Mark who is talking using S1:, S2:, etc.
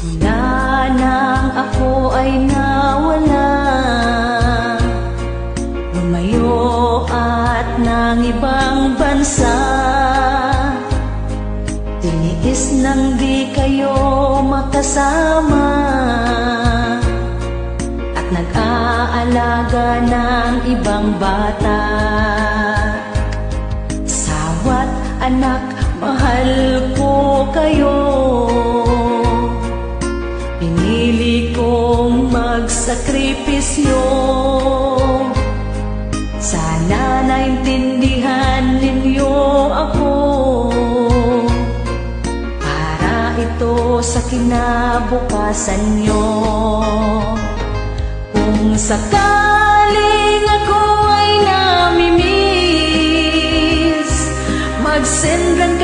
S1: Mula nang ako ay nawala, lumayo at ng ibang bansa, tiniis nang di kayo makasama, at nag-aalaga ng ibang bata. Sawat anak, mahal ko kayo, pinili kong magsakripisyo. Sana naintindihan ninyo ako, para ito sa kinabukasan nyo. Kung sakaling ako ay namimiss, mag-send lang